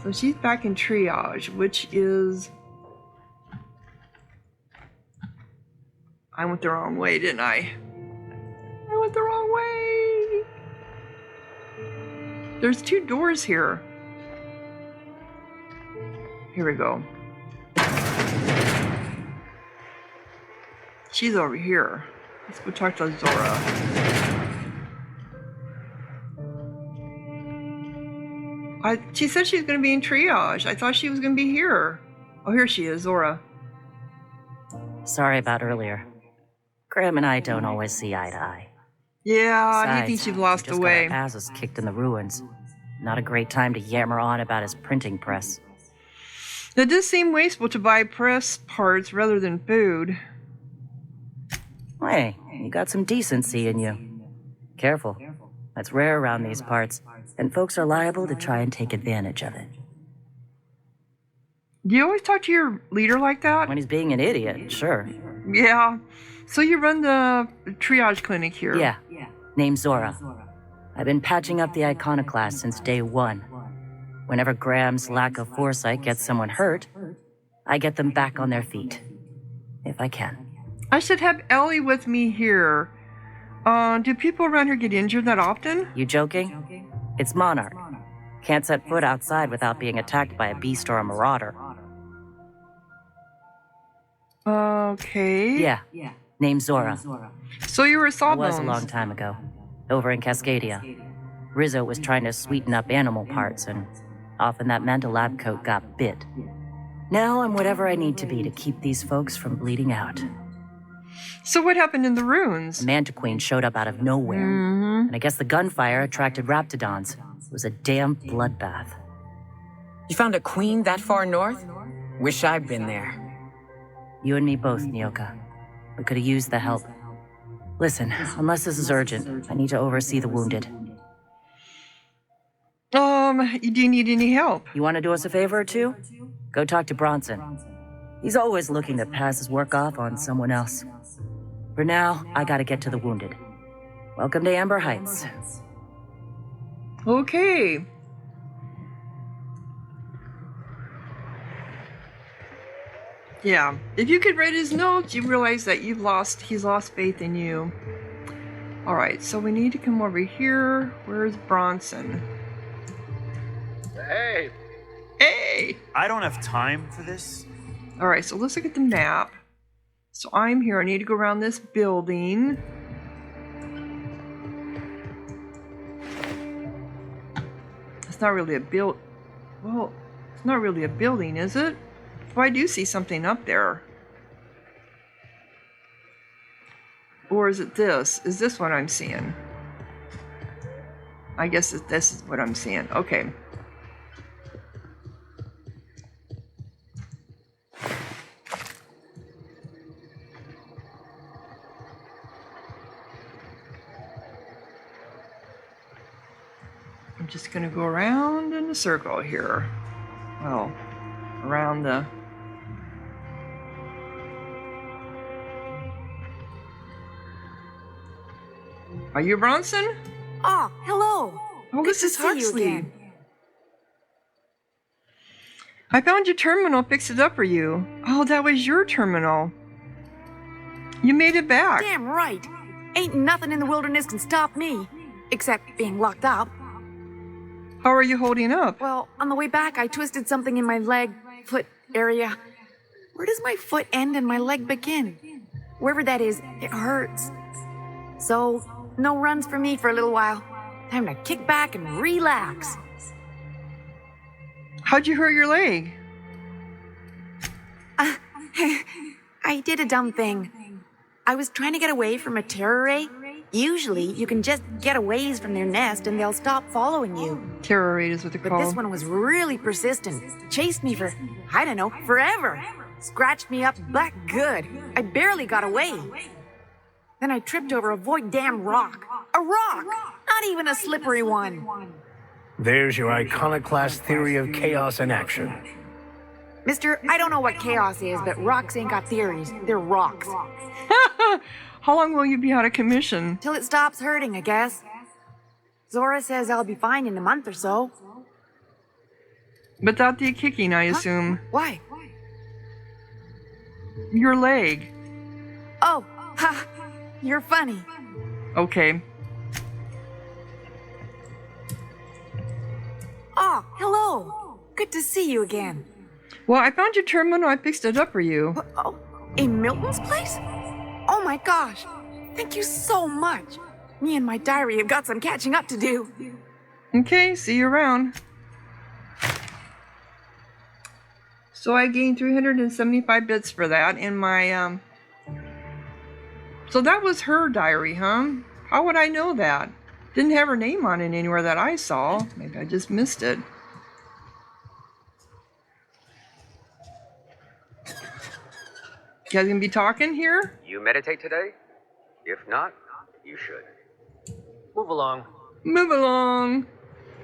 So she's back in triage, which is... I went the wrong way, didn't I? I went the wrong way! There's 2 doors here. Here we go. She's over here. Let's go talk to Zora. She said she's going to be in triage. I thought she was going to be here. Oh, here she is, Zora. Sorry about earlier. Graham and I don't always see eye to eye. Yeah, Besides, he thinks you've lost just the way. got our asses kicked in the ruins. Not a great time to yammer on about his printing press. It does seem wasteful to buy press parts rather than food. Hey, you got some decency in you. Careful. That's rare around these parts, and folks are liable to try and take advantage of it. Do you always talk to your leader like that? When he's being an idiot, sure. Yeah. So you run the triage clinic here? Yeah. Name's Zora. I've been patching up the iconoclast since day 1. Whenever Graham's lack of foresight gets someone hurt, I get them back on their feet. If I can. I should have Ellie with me here. Do people around here get injured that often? You joking? It's Monarch. Can't set foot outside without being attacked by a beast or a marauder. Okay. Yeah. Name's Zora. So you were It Sawbones. was a long time ago. Over in Cascadia. Rizzo was trying to sweeten up animal parts, and often that meant a lab coat got bit. Now I'm whatever I need to be to keep these folks from bleeding out. So what happened in the ruins? The Mantiqueen showed up out of nowhere, and I guess the gunfire attracted raptidons. It was a damn bloodbath. You found a queen that far north? Wish I'd been there. You and me both, Nyoka. We could have used the help. Listen, unless this is urgent, I need to oversee the wounded. Do you need any help? You want to do us a favor or two? Go talk to Bronson. He's always looking to pass his work off on someone else. For now, I gotta get to the wounded. Welcome to Amber Heights. Okay. Yeah, if you could read his notes, you realize that he's lost faith in you. Alright, so we need to come over here. Where's Bronson? Hey, Hey! I don't have time for this. Alright, so let's look at the map. So I'm here, I need to go around this building. It's not really a well, it's not really a building, is it? Oh, I do see something up there. Or is it this? Is this what I'm seeing? I guess this is what I'm seeing. Okay. I'm just gonna go around in a circle here. Well, around the... Are you Bronson? Oh, hello. Oh, Good this to is see you Huxley. again. I found your terminal, fixed it up for you. Oh, that was your terminal. You made it back. Damn right. Ain't nothing in the wilderness can stop me, except being locked up. How are you holding up? Well, on the way back, I twisted something in my foot area. Where does my foot end and my leg begin? Wherever that is, it hurts. So, no runs for me for a little while. Time to kick back and relax. How'd you hurt your leg? I did a dumb thing. I was trying to get away from a terror ray. Usually, you can just get a ways from their nest and they'll stop following you. Terror raid is what they're But called. this one was really persistent. Chased me for, I don't know, forever. Scratched me up black good. I barely got away. Then I tripped over a void damn rock. A rock! Not even a slippery one. There's your iconoclast theory of chaos in action. Mister, I don't know what chaos is, but rocks ain't got theories. They're rocks. How long will you be out of commission? Till it stops hurting, I guess. Zora says I'll be fine in a month or so. Without the kicking, I assume. Why? Your leg. Oh, ha! You're funny. Okay. Oh, hello. Good to see you again. Well, I found your terminal. I fixed it up for you. Oh, in Milton's place? Oh my gosh. Thank you so much. Me and my diary have got some catching up to do. Okay, see you around. So I gained 375 bits for that in my, So that was her diary, huh? How would I know that? Didn't have her name on it anywhere that I saw. Maybe I just missed it. You guys gonna be talking here? You meditate today? If not, you should. Move along. Move along.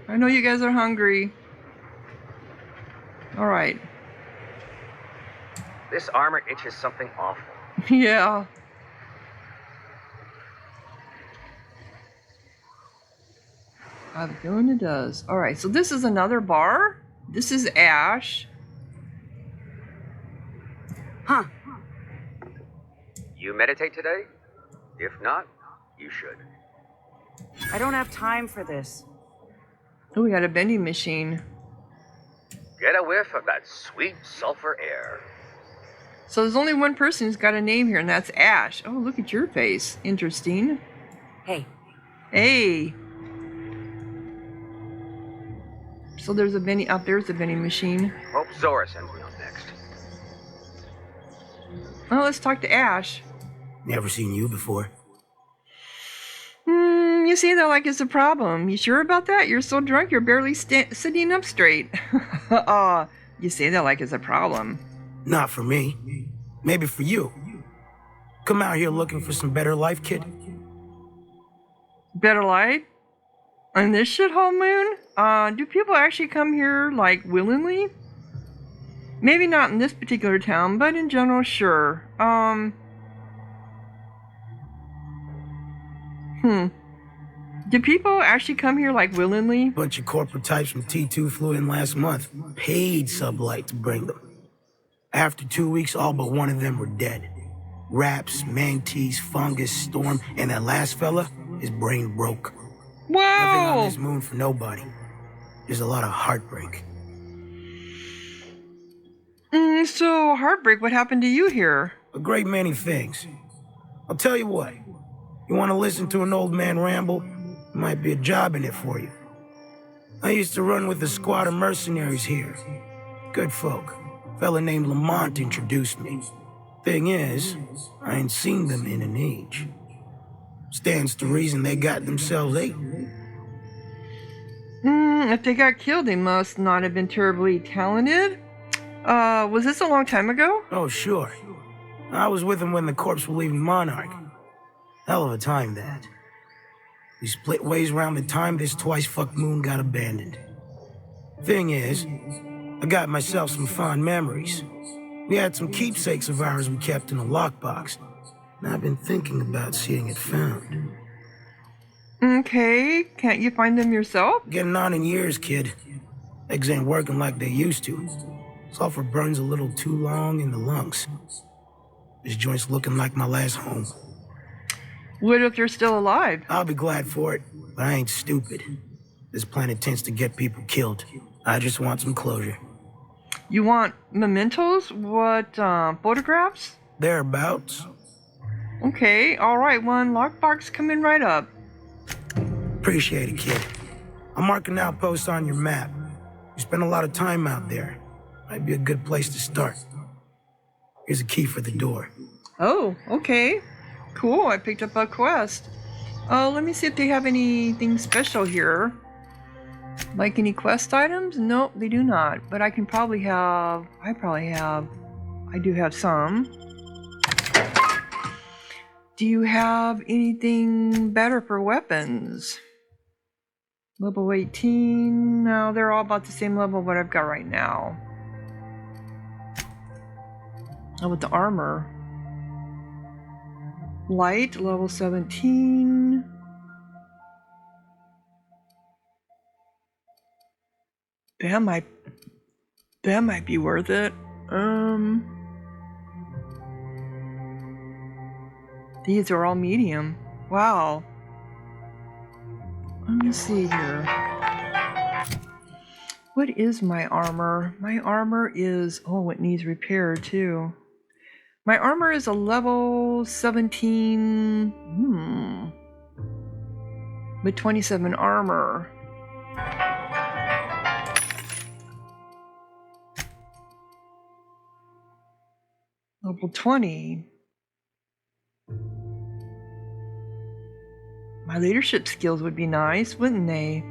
I know you guys are hungry. All right. This armor itches something awful. Yeah. I have a feeling it does. All right, so this is another bar. This is Ash. Huh. You meditate today? If not, you should. I don't have time for this. Oh, we got a vending machine. Get a whiff of that sweet sulfur air. So there's only one person who's got a name here, and that's Ash. Oh, look at your face. Interesting. Hey. Hey. So there's a vending, up there's a vending machine. Hope Zora sends me on next. Well, let's talk to Ash. Never seen you before. You say that like it's a problem. You sure about that? You're so drunk you're barely sitting up straight. You say that like it's a problem. Not for me. Maybe for you. Come out here looking for some better life, kid. Better life? On this shithole moon? Do people actually come here, like, willingly? Maybe not in this particular town, but in general, sure. Do people actually come here, like, willingly? Bunch of corporate types from T2 flew in last month. Paid sublight to bring them. After 2 weeks, all but one of them were dead. Raps, mantis, fungus, storm, and that last fella, his brain broke. Whoa! Nothing on this moon for nobody. There's a lot of heartbreak. So, heartbreak, what happened to you here? A great many things. I'll tell you what. You want to listen to an old man ramble? Might be a job in it for you. I used to run with a squad of mercenaries here. Good folk. A fella named Lamont introduced me. Thing is, I ain't seen them in an age. Stands to reason they got themselves ate. If they got killed, they must not have been terribly talented. Was this a long time ago? Oh, sure. I was with them when the corps were leaving Monarch. Hell of a time, that. We split ways around the time this twice-fucked moon got abandoned. Thing is, I got myself some fond memories. We had some keepsakes of ours we kept in a lockbox, and I've been thinking about seeing it found. Okay, can't you find them yourself? Getting on in years, kid. Eggs ain't working like they used to. Sulfur burns a little too long in the lungs. This joint's looking like my last home. What if they're still alive? I'll be glad for it, but I ain't stupid. This planet tends to get people killed. I just want some closure. You want mementos? What, photographs? Thereabouts. Okay, alright, one lockbox coming right up. Appreciate it, kid. I'm marking outposts on your map. You spend a lot of time out there. Might be a good place to start. Here's a key for the door. Oh, okay. Cool, I picked up a quest. Let me see if they have anything special here. Like any quest items? Nope, they do not. But I can probably have... I do have some. Do you have anything better for weapons? Level 18. No, they're all about the same level what I've got right now. How about the armor? Light, level 17. That might be worth it. These are all medium. Wow. Let me see here. What is my armor? My armor is... Oh, it needs repair too. My armor is a level 17... With 27 armor. Level 20. My leadership skills would be nice, wouldn't they?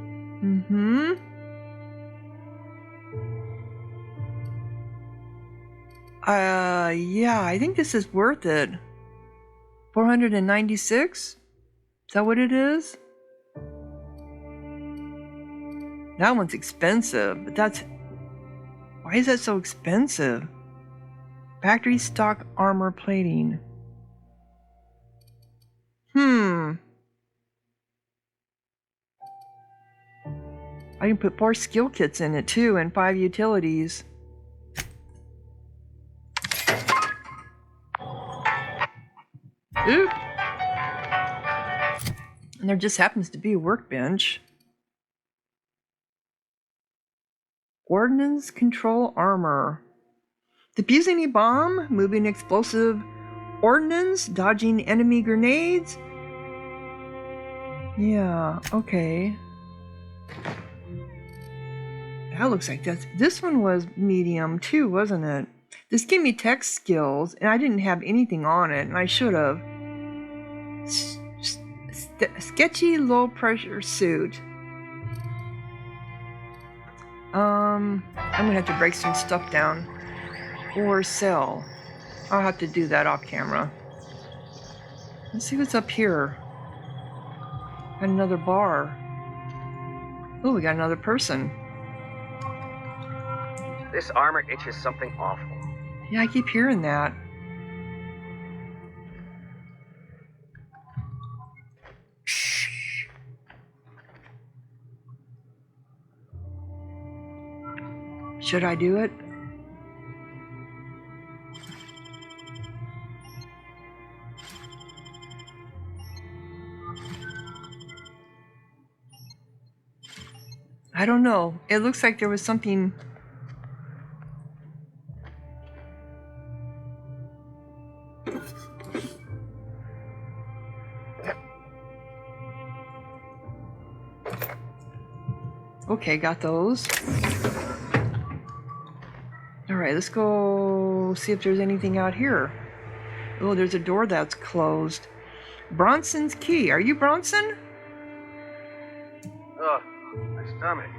Yeah, I think this is worth it. 496? Is that what it is? That one's expensive, but that's... Why is that so expensive? Factory stock armor plating. I can put 4 skill kits in it too, and 5 utilities. Oop! And there just happens to be a workbench. Ordnance control armor. Defusing a bomb, moving explosive ordnance, dodging enemy grenades. Yeah, okay. That looks like this one was medium too, wasn't it? This gave me tech skills, and I didn't have anything on it, and I should have. Sketchy low pressure suit. I'm gonna have to break some stuff down or sell. I'll have to do that off camera. Let's see what's up here. Got another bar. Oh, we got another person. This armor itches something awful. Yeah, I keep hearing that. Shh. Should I do it? I don't know. It looks like there was something... Okay, got those. Alright, let's go see if there's anything out here. Oh, there's a door that's closed. Bronson's key. Are you Bronson? Ugh, my stomach.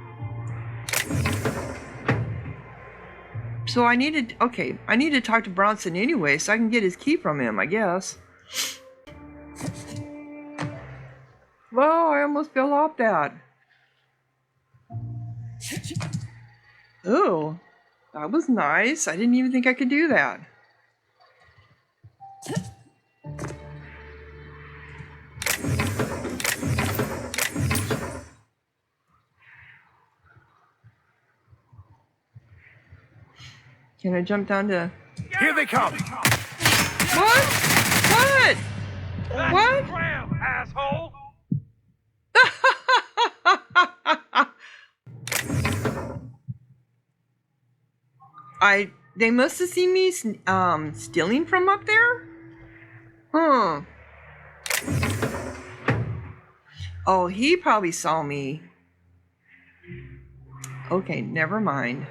So I need to talk to Bronson anyway, so I can get his key from him, I guess. Whoa, I almost fell off that. Oh, that was nice. I didn't even think I could do that. Can I jump down to... Here they come! What? What? What? Crap, asshole! They must have seen me stealing from up there? Huh. Oh, he probably saw me. Okay, never mind.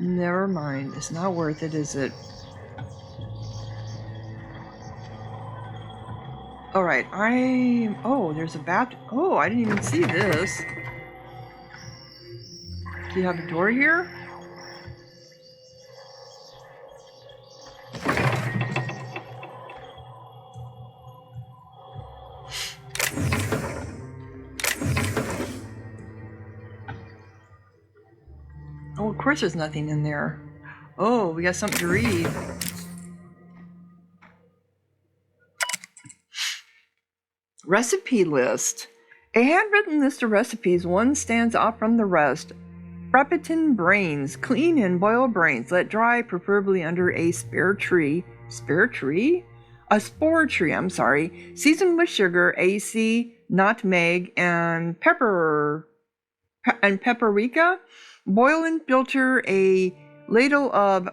Never mind. It's not worth it, is it? All right, oh, there's a bat. Oh, I didn't even see this. Do you have a door here? Oh, of course there's nothing in there. Oh, we got something to read. Recipe list. A handwritten list of recipes. One stands out from the rest. Frappiton brains. Clean and boil brains. Let dry, preferably under a spare tree. Spare tree? A spore tree, I'm sorry. Seasoned with sugar, AC, nutmeg, and paprika. Boil and filter a ladle of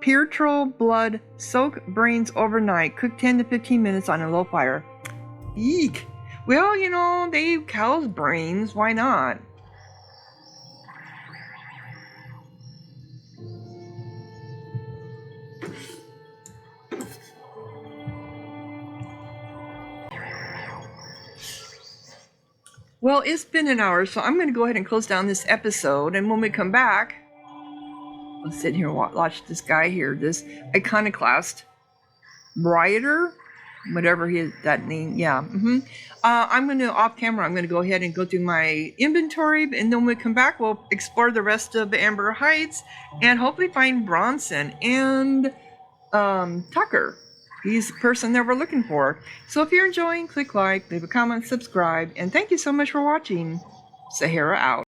petrol blood. Soak brains overnight. Cook 10 to 15 minutes on a low fire. Eek. Well, you know, they eat cow's brains. Why not? Well, it's been an hour, so I'm going to go ahead and close down this episode. And when we come back, I'll sit here and watch this guy here, this iconoclast, rioter, whatever that name. Yeah. I'm going to, off camera, I'm going to go ahead and go through my inventory. And then when we come back, we'll explore the rest of Amber Heights and hopefully find Bronson and Tucker. He's the person that we're looking for. So if you're enjoying, click like, leave a comment, subscribe, and thank you so much for watching. Sahara out.